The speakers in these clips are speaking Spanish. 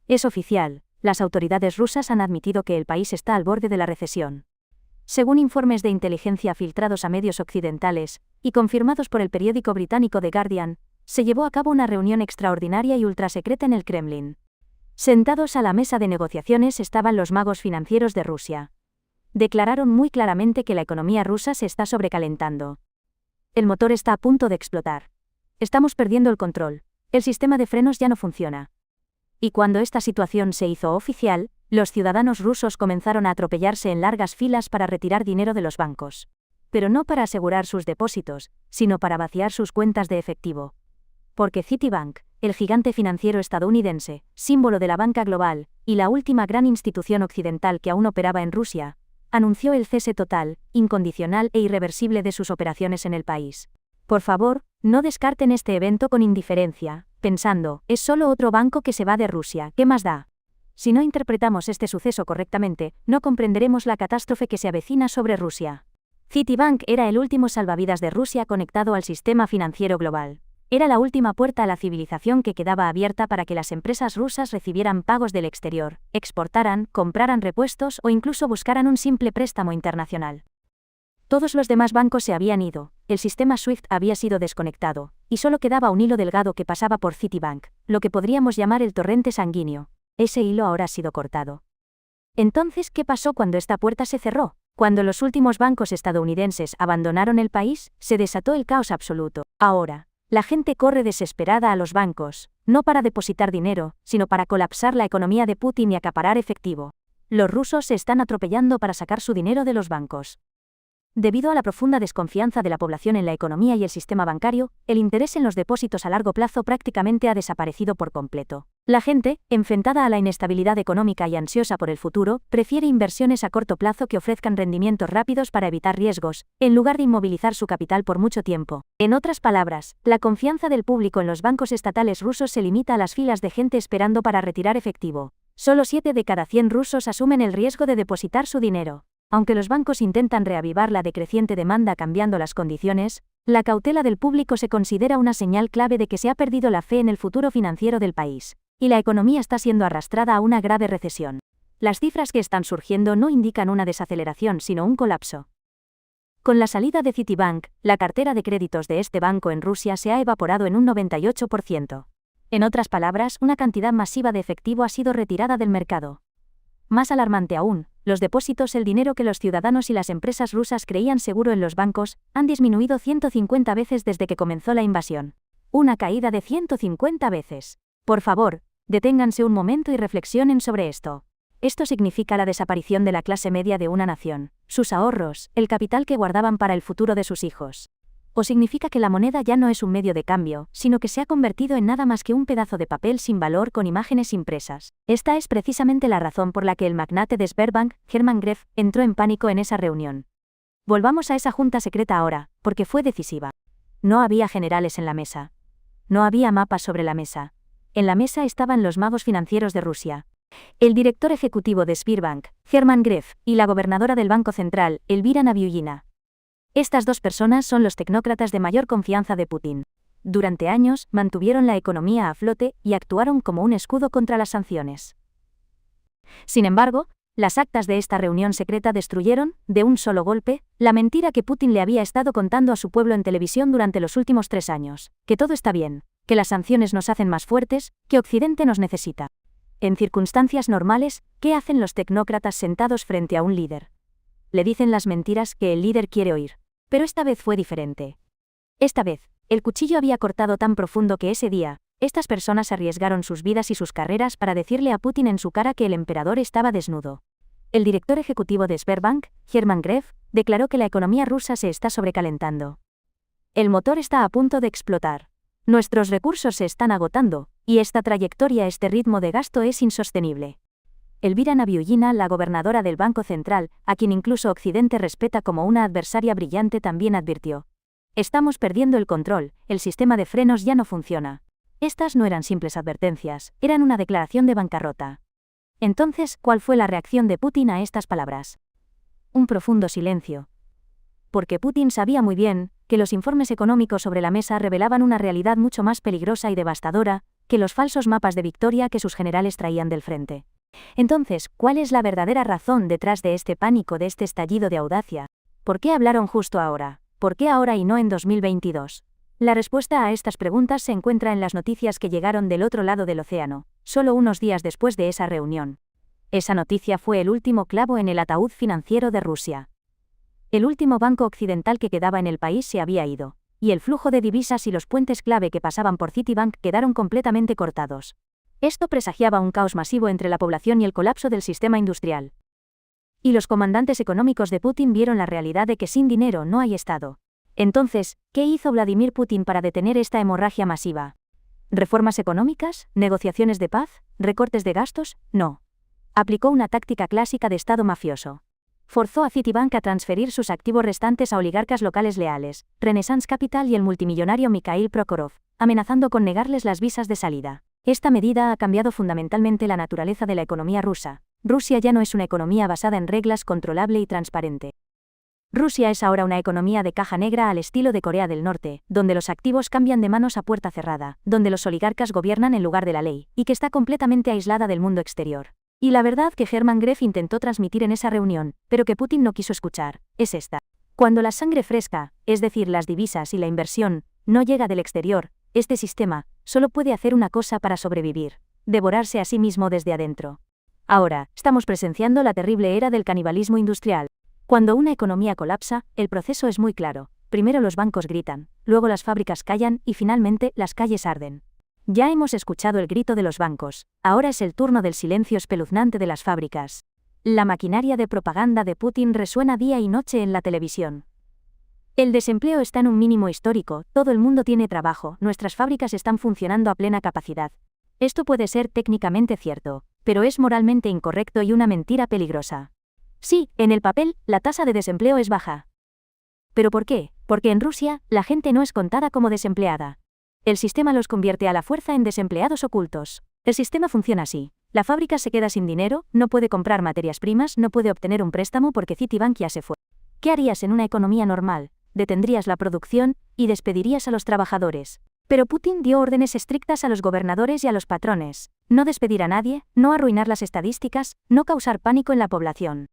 Es oficial, las autoridades rusas han admitido que el país está al borde de la recesión. Según informes de inteligencia filtrados a medios occidentales, y confirmados por el periódico británico The Guardian, se llevó a cabo una reunión extraordinaria y ultrasecreta en el Kremlin. Sentados a la mesa de negociaciones estaban los magos financieros de Rusia. Declararon muy claramente que la economía rusa se está sobrecalentando. El motor está a punto de explotar. Estamos perdiendo el control. El sistema de frenos ya no funciona. Y cuando esta situación se hizo oficial, los ciudadanos rusos comenzaron a atropellarse en largas filas para retirar dinero de los bancos. Pero no para asegurar sus depósitos, sino para vaciar sus cuentas de efectivo. Porque Citibank, el gigante financiero estadounidense, símbolo de la banca global, y la última gran institución occidental que aún operaba en Rusia, anunció el cese total, incondicional e irreversible de sus operaciones en el país. Por favor, no descarten este evento con indiferencia, pensando, es solo otro banco que se va de Rusia, ¿qué más da? Si no interpretamos este suceso correctamente, no comprenderemos la catástrofe que se avecina sobre Rusia. Citibank era el último salvavidas de Rusia conectado al sistema financiero global. Era la última puerta a la civilización que quedaba abierta para que las empresas rusas recibieran pagos del exterior, exportaran, compraran repuestos o incluso buscaran un simple préstamo internacional. Todos los demás bancos se habían ido, el sistema SWIFT había sido desconectado, y solo quedaba un hilo delgado que pasaba por Citibank, lo que podríamos llamar el torrente sanguíneo. Ese hilo ahora ha sido cortado. Entonces, ¿qué pasó cuando esta puerta se cerró? Cuando los últimos bancos estadounidenses abandonaron el país, se desató el caos absoluto. Ahora, la gente corre desesperada a los bancos, no para depositar dinero, sino para colapsar la economía de Putin y acaparar efectivo. Los rusos se están atropellando para sacar su dinero de los bancos. Debido a la profunda desconfianza de la población en la economía y el sistema bancario, el interés en los depósitos a largo plazo prácticamente ha desaparecido por completo. La gente, enfrentada a la inestabilidad económica y ansiosa por el futuro, prefiere inversiones a corto plazo que ofrezcan rendimientos rápidos para evitar riesgos, en lugar de inmovilizar su capital por mucho tiempo. En otras palabras, la confianza del público en los bancos estatales rusos se limita a las filas de gente esperando para retirar efectivo. Solo 7 de cada 100 rusos asumen el riesgo de depositar su dinero. Aunque los bancos intentan reavivar la decreciente demanda cambiando las condiciones, la cautela del público se considera una señal clave de que se ha perdido la fe en el futuro financiero del país, y la economía está siendo arrastrada a una grave recesión. Las cifras que están surgiendo no indican una desaceleración sino un colapso. Con la salida de Citibank, la cartera de créditos de este banco en Rusia se ha evaporado en un 98%. En otras palabras, una cantidad masiva de efectivo ha sido retirada del mercado. Más alarmante aún, los depósitos, el dinero que los ciudadanos y las empresas rusas creían seguro en los bancos, han disminuido 150 veces desde que comenzó la invasión. Una caída de 150 veces. Por favor, deténganse un momento y reflexionen sobre esto. Esto significa la desaparición de la clase media de una nación, sus ahorros, el capital que guardaban para el futuro de sus hijos. O significa que la moneda ya no es un medio de cambio, sino que se ha convertido en nada más que un pedazo de papel sin valor con imágenes impresas. Esta es precisamente la razón por la que el magnate de Sberbank, Hermann Gref, entró en pánico en esa reunión. Volvamos a esa junta secreta ahora, porque fue decisiva. No había generales en la mesa. No había mapas sobre la mesa. En la mesa estaban los magos financieros de Rusia. El director ejecutivo de Sberbank, Hermann Gref, y la gobernadora del Banco Central, Elvira Nabiullina. Estas dos personas son los tecnócratas de mayor confianza de Putin. Durante años, mantuvieron la economía a flote y actuaron como un escudo contra las sanciones. Sin embargo, las actas de esta reunión secreta destruyeron, de un solo golpe, la mentira que Putin le había estado contando a su pueblo en televisión durante los últimos 3 años, que todo está bien, que las sanciones nos hacen más fuertes, que Occidente nos necesita. En circunstancias normales, ¿qué hacen los tecnócratas sentados frente a un líder? Le dicen las mentiras que el líder quiere oír. Pero esta vez fue diferente. Esta vez, el cuchillo había cortado tan profundo que ese día, estas personas arriesgaron sus vidas y sus carreras para decirle a Putin en su cara que el emperador estaba desnudo. El director ejecutivo de Sberbank, Hermann Gref, declaró que la economía rusa se está sobrecalentando. El motor está a punto de explotar. Nuestros recursos se están agotando, y esta trayectoria, este ritmo de gasto es insostenible. Elvira Nabiullina, la gobernadora del Banco Central, a quien incluso Occidente respeta como una adversaria brillante, también advirtió: estamos perdiendo el control, el sistema de frenos ya no funciona. Estas no eran simples advertencias, eran una declaración de bancarrota. Entonces, ¿cuál fue la reacción de Putin a estas palabras? Un profundo silencio. Porque Putin sabía muy bien que los informes económicos sobre la mesa revelaban una realidad mucho más peligrosa y devastadora, que los falsos mapas de victoria que sus generales traían del frente. Entonces, ¿cuál es la verdadera razón detrás de este pánico, de este estallido de audacia? ¿Por qué hablaron justo ahora? ¿Por qué ahora y no en 2022? La respuesta a estas preguntas se encuentra en las noticias que llegaron del otro lado del océano, solo unos días después de esa reunión. Esa noticia fue el último clavo en el ataúd financiero de Rusia. El último banco occidental que quedaba en el país se había ido, y el flujo de divisas y los puentes clave que pasaban por Citibank quedaron completamente cortados. Esto presagiaba un caos masivo entre la población y el colapso del sistema industrial. Y los comandantes económicos de Putin vieron la realidad de que sin dinero no hay Estado. Entonces, ¿qué hizo Vladimir Putin para detener esta hemorragia masiva? ¿Reformas económicas? ¿Negociaciones de paz? ¿Recortes de gastos? No. Aplicó una táctica clásica de Estado mafioso. Forzó a Citibank a transferir sus activos restantes a oligarcas locales leales, Renaissance Capital y el multimillonario Mikhail Prokhorov, amenazando con negarles las visas de salida. Esta medida ha cambiado fundamentalmente la naturaleza de la economía rusa. Rusia ya no es una economía basada en reglas, controlable y transparente. Rusia es ahora una economía de caja negra al estilo de Corea del Norte, donde los activos cambian de manos a puerta cerrada, donde los oligarcas gobiernan en lugar de la ley, y que está completamente aislada del mundo exterior. Y la verdad que Hermann Greff intentó transmitir en esa reunión, pero que Putin no quiso escuchar, es esta. Cuando la sangre fresca, es decir, las divisas y la inversión, no llega del exterior, este sistema solo puede hacer una cosa para sobrevivir: devorarse a sí mismo desde adentro. Ahora, estamos presenciando la terrible era del canibalismo industrial. Cuando una economía colapsa, el proceso es muy claro. Primero los bancos gritan, luego las fábricas callan y finalmente las calles arden. Ya hemos escuchado el grito de los bancos, ahora es el turno del silencio espeluznante de las fábricas. La maquinaria de propaganda de Putin resuena día y noche en la televisión. El desempleo está en un mínimo histórico, todo el mundo tiene trabajo, nuestras fábricas están funcionando a plena capacidad. Esto puede ser técnicamente cierto, pero es moralmente incorrecto y una mentira peligrosa. Sí, en el papel, la tasa de desempleo es baja. ¿Pero por qué? Porque en Rusia, la gente no es contada como desempleada. El sistema los convierte a la fuerza en desempleados ocultos. El sistema funciona así. La fábrica se queda sin dinero, no puede comprar materias primas, no puede obtener un préstamo porque Citibank ya se fue. ¿Qué harías en una economía normal? Detendrías la producción y despedirías a los trabajadores. Pero Putin dio órdenes estrictas a los gobernadores y a los patrones: no despedir a nadie, no arruinar las estadísticas, no causar pánico en la población.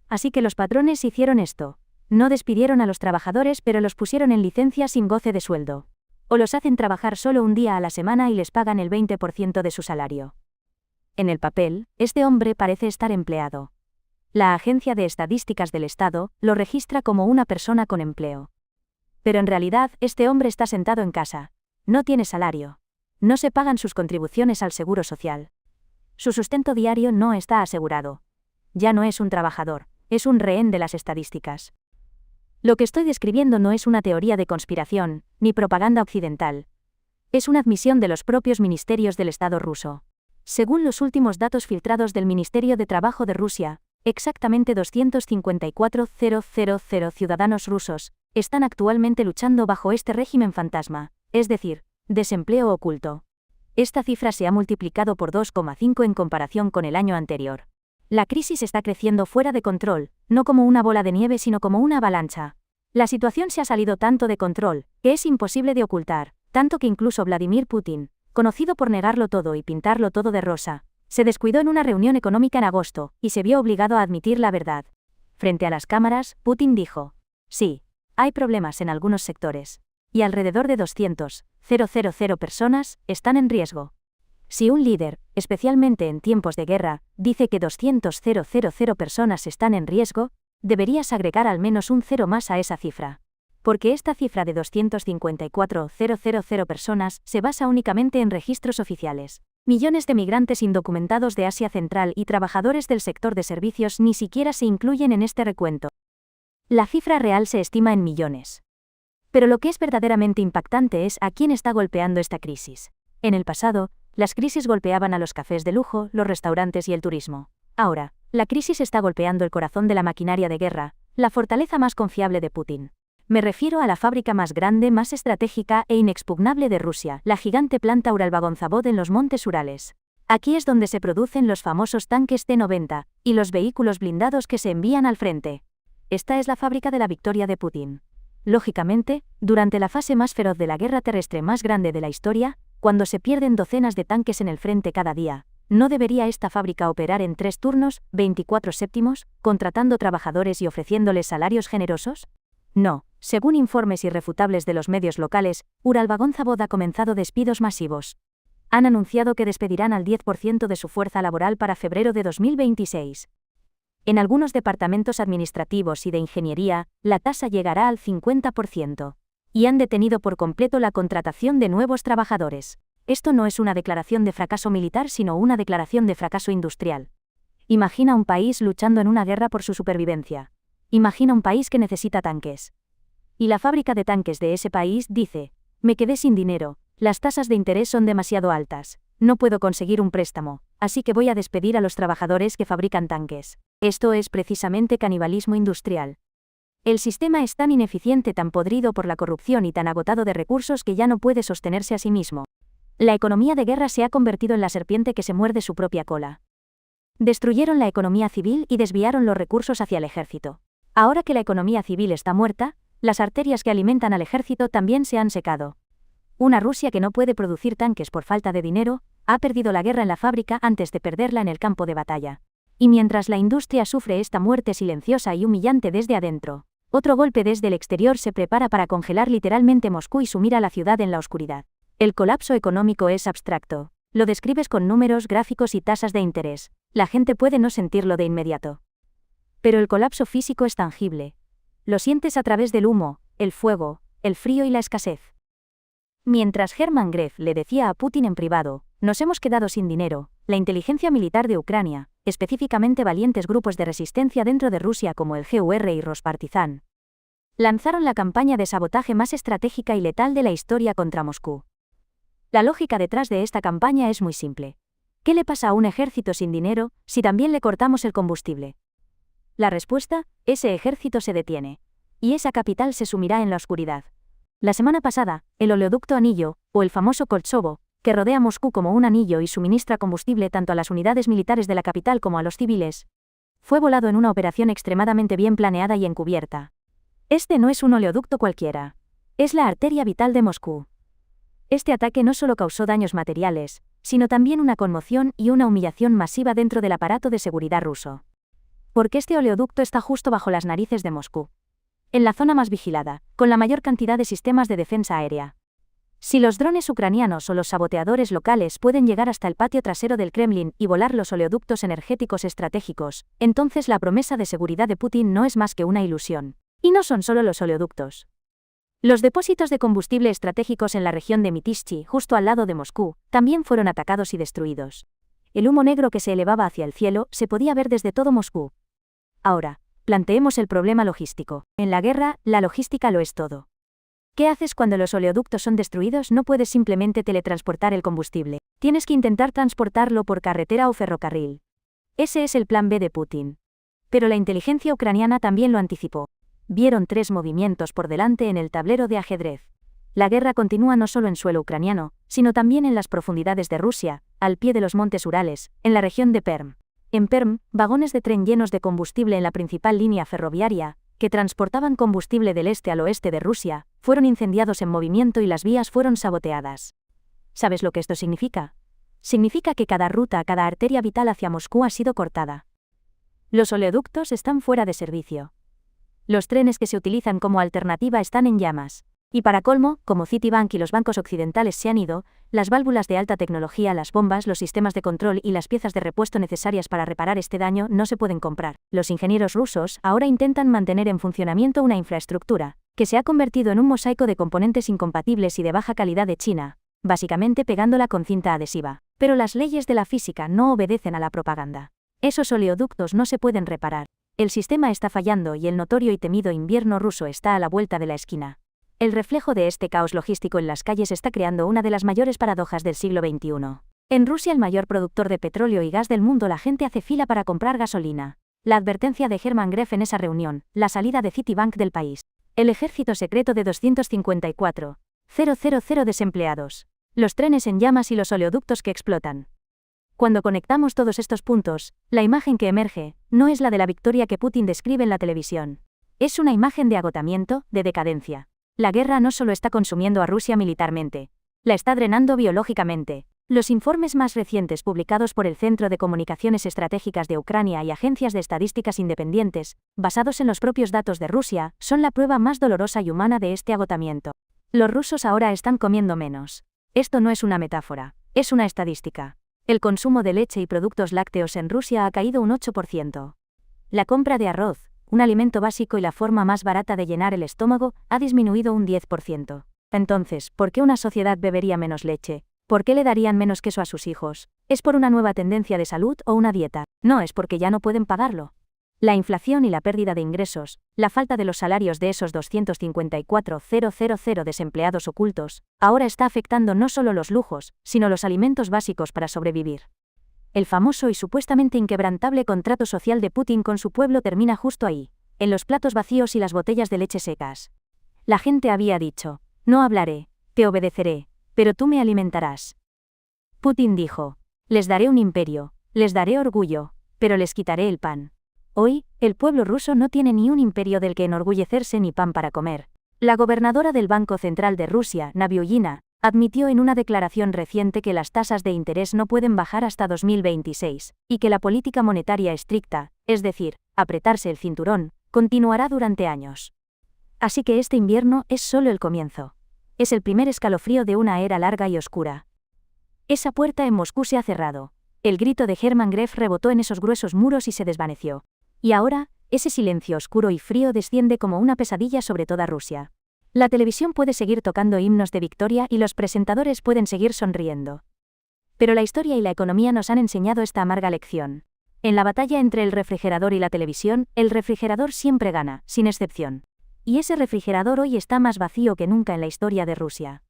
Así que los patrones hicieron esto. No despidieron a los trabajadores, pero los pusieron en licencia sin goce de sueldo. O los hacen trabajar solo un día a la semana y les pagan el 20% de su salario. En el papel, este hombre parece estar empleado. La Agencia de Estadísticas del Estado lo registra como una persona con empleo. Pero en realidad, este hombre está sentado en casa. No tiene salario. No se pagan sus contribuciones al seguro social. Su sustento diario no está asegurado. Ya no es un trabajador, es un rehén de las estadísticas. Lo que estoy describiendo no es una teoría de conspiración, ni propaganda occidental. Es una admisión de los propios ministerios del Estado ruso. Según los últimos datos filtrados del Ministerio de Trabajo de Rusia, exactamente 254.000 ciudadanos rusos están actualmente luchando bajo este régimen fantasma, es decir, desempleo oculto. Esta cifra se ha multiplicado por 2,5 en comparación con el año anterior. La crisis está creciendo fuera de control, no como una bola de nieve sino como una avalancha. La situación se ha salido tanto de control, que es imposible de ocultar, tanto que incluso Vladimir Putin, conocido por negarlo todo y pintarlo todo de rosa, se descuidó en una reunión económica en agosto, y se vio obligado a admitir la verdad. Frente a las cámaras, Putin dijo: sí, hay problemas en algunos sectores. Y alrededor de 200.000 personas están en riesgo. Si un líder, especialmente en tiempos de guerra, dice que 200.000 personas están en riesgo, deberías agregar al menos un cero más a esa cifra. Porque esta cifra de 254.000 personas se basa únicamente en registros oficiales. Millones de migrantes indocumentados de Asia Central y trabajadores del sector de servicios ni siquiera se incluyen en este recuento. La cifra real se estima en millones. Pero lo que es verdaderamente impactante es a quién está golpeando esta crisis. En el pasado, las crisis golpeaban a los cafés de lujo, los restaurantes y el turismo. Ahora, la crisis está golpeando el corazón de la maquinaria de guerra, la fortaleza más confiable de Putin. Me refiero a la fábrica más grande, más estratégica e inexpugnable de Rusia, la gigante planta Uralvagonzavod en los Montes Urales. Aquí es donde se producen los famosos tanques T-90 y los vehículos blindados que se envían al frente. Esta es la fábrica de la victoria de Putin. Lógicamente, durante la fase más feroz de la guerra terrestre más grande de la historia, Cuando se pierden docenas de tanques en el frente cada día, ¿no debería esta fábrica operar en 3 turnos, 24/7, contratando trabajadores y ofreciéndoles salarios generosos? No, según informes irrefutables de los medios locales, Uralvagón-Zavod ha comenzado despidos masivos. Han anunciado que despedirán al 10% de su fuerza laboral para febrero de 2026. En algunos departamentos administrativos y de ingeniería, la tasa llegará al 50%. Y han detenido por completo la contratación de nuevos trabajadores. Esto no es una declaración de fracaso militar, sino una declaración de fracaso industrial. Imagina un país luchando en una guerra por su supervivencia. Imagina un país que necesita tanques. Y la fábrica de tanques de ese país dice: me quedé sin dinero, las tasas de interés son demasiado altas, no puedo conseguir un préstamo, así que voy a despedir a los trabajadores que fabrican tanques. Esto es precisamente canibalismo industrial. El sistema es tan ineficiente, tan podrido por la corrupción y tan agotado de recursos que ya no puede sostenerse a sí mismo. La economía de guerra se ha convertido en la serpiente que se muerde su propia cola. Destruyeron la economía civil y desviaron los recursos hacia el ejército. Ahora que la economía civil está muerta, las arterias que alimentan al ejército también se han secado. Una Rusia que no puede producir tanques por falta de dinero, ha perdido la guerra en la fábrica antes de perderla en el campo de batalla. Y mientras la industria sufre esta muerte silenciosa y humillante desde adentro, otro golpe desde el exterior se prepara para congelar literalmente Moscú y sumir a la ciudad en la oscuridad. El colapso económico es abstracto. Lo describes con números, gráficos y tasas de interés. La gente puede no sentirlo de inmediato. Pero el colapso físico es tangible. Lo sientes a través del humo, el fuego, el frío y la escasez. Mientras Hermann Gref le decía a Putin en privado: nos hemos quedado sin dinero, la inteligencia militar de Ucrania, específicamente valientes grupos de resistencia dentro de Rusia como el GUR y Rospartizan, lanzaron la campaña de sabotaje más estratégica y letal de la historia contra Moscú. La lógica detrás de esta campaña es muy simple. ¿Qué le pasa a un ejército sin dinero si también le cortamos el combustible? La respuesta: ese ejército se detiene. Y esa capital se sumirá en la oscuridad. La semana pasada, el oleoducto Anillo, o el famoso Koltsovo, que rodea Moscú como un anillo y suministra combustible tanto a las unidades militares de la capital como a los civiles, fue volado en una operación extremadamente bien planeada y encubierta. Este no es un oleoducto cualquiera. Es la arteria vital de Moscú. Este ataque no solo causó daños materiales, sino también una conmoción y una humillación masiva dentro del aparato de seguridad ruso. Porque este oleoducto está justo bajo las narices de Moscú. En la zona más vigilada, con la mayor cantidad de sistemas de defensa aérea. Si los drones ucranianos o los saboteadores locales pueden llegar hasta el patio trasero del Kremlin y volar los oleoductos energéticos estratégicos, entonces la promesa de seguridad de Putin no es más que una ilusión. Y no son solo los oleoductos. Los depósitos de combustible estratégicos en la región de Mytishchi, justo al lado de Moscú, también fueron atacados y destruidos. El humo negro que se elevaba hacia el cielo se podía ver desde todo Moscú. Ahora, planteemos el problema logístico. En la guerra, la logística lo es todo. ¿Qué haces cuando los oleoductos son destruidos? No puedes simplemente teletransportar el combustible. Tienes que intentar transportarlo por carretera o ferrocarril. Ese es el plan B de Putin. Pero la inteligencia ucraniana también lo anticipó. Vieron 3 movimientos por delante en el tablero de ajedrez. La guerra continúa no solo en suelo ucraniano, sino también en las profundidades de Rusia, al pie de los montes Urales, en la región de Perm. En Perm, vagones de tren llenos de combustible en la principal línea ferroviaria, que transportaban combustible del este al oeste de Rusia, fueron incendiados en movimiento y las vías fueron saboteadas. ¿Sabes lo que esto significa? Significa que cada ruta, cada arteria vital hacia Moscú ha sido cortada. Los oleoductos están fuera de servicio. Los trenes que se utilizan como alternativa están en llamas. Y para colmo, como Citibank y los bancos occidentales se han ido, las válvulas de alta tecnología, las bombas, los sistemas de control y las piezas de repuesto necesarias para reparar este daño no se pueden comprar. Los ingenieros rusos ahora intentan mantener en funcionamiento una infraestructura que se ha convertido en un mosaico de componentes incompatibles y de baja calidad de China, básicamente pegándola con cinta adhesiva. Pero las leyes de la física no obedecen a la propaganda. Esos oleoductos no se pueden reparar. El sistema está fallando y el notorio y temido invierno ruso está a la vuelta de la esquina. El reflejo de este caos logístico en las calles está creando una de las mayores paradojas del siglo XXI. En Rusia, el mayor productor de petróleo y gas del mundo, la gente hace fila para comprar gasolina. La advertencia de Hermann Gref en esa reunión, la salida de Citibank del país. El ejército secreto de 254.000 desempleados. Los trenes en llamas y los oleoductos que explotan. Cuando conectamos todos estos puntos, la imagen que emerge no es la de la victoria que Putin describe en la televisión. Es una imagen de agotamiento, de decadencia. La guerra no solo está consumiendo a Rusia militarmente. La está drenando biológicamente. Los informes más recientes publicados por el Centro de Comunicaciones Estratégicas de Ucrania y agencias de estadísticas independientes, basados en los propios datos de Rusia, son la prueba más dolorosa y humana de este agotamiento. Los rusos ahora están comiendo menos. Esto no es una metáfora, es una estadística. El consumo de leche y productos lácteos en Rusia ha caído un 8%. La compra de arroz, un alimento básico y la forma más barata de llenar el estómago, ha disminuido un 10%. Entonces, ¿por qué una sociedad bebería menos leche? ¿Por qué le darían menos queso a sus hijos? ¿Es por una nueva tendencia de salud o una dieta? No, es porque ya no pueden pagarlo. La inflación y la pérdida de ingresos, la falta de los salarios de esos 254.000 desempleados ocultos, ahora está afectando no solo los lujos, sino los alimentos básicos para sobrevivir. El famoso y supuestamente inquebrantable contrato social de Putin con su pueblo termina justo ahí, en los platos vacíos y las botellas de leche secas. La gente había dicho, no hablaré, te obedeceré, pero tú me alimentarás. Putin dijo, les daré un imperio, les daré orgullo, pero les quitaré el pan. Hoy, el pueblo ruso no tiene ni un imperio del que enorgullecerse ni pan para comer. La gobernadora del Banco Central de Rusia, Nabiullina, admitió en una declaración reciente que las tasas de interés no pueden bajar hasta 2026, y que la política monetaria estricta, es decir, apretarse el cinturón, continuará durante años. Así que este invierno es solo el comienzo. Es el primer escalofrío de una era larga y oscura. Esa puerta en Moscú se ha cerrado. El grito de Hermann Greff rebotó en esos gruesos muros y se desvaneció. Y ahora, ese silencio oscuro y frío desciende como una pesadilla sobre toda Rusia. La televisión puede seguir tocando himnos de victoria y los presentadores pueden seguir sonriendo. Pero la historia y la economía nos han enseñado esta amarga lección. En la batalla entre el refrigerador y la televisión, el refrigerador siempre gana, sin excepción. Y ese refrigerador hoy está más vacío que nunca en la historia de Rusia.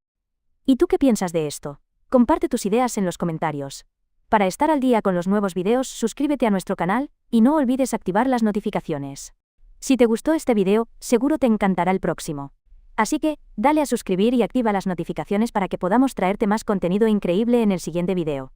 ¿Y tú qué piensas de esto? Comparte tus ideas en los comentarios. Para estar al día con los nuevos videos, suscríbete a nuestro canal, y no olvides activar las notificaciones. Si te gustó este video, seguro te encantará el próximo. Así que, dale a suscribir y activa las notificaciones para que podamos traerte más contenido increíble en el siguiente video.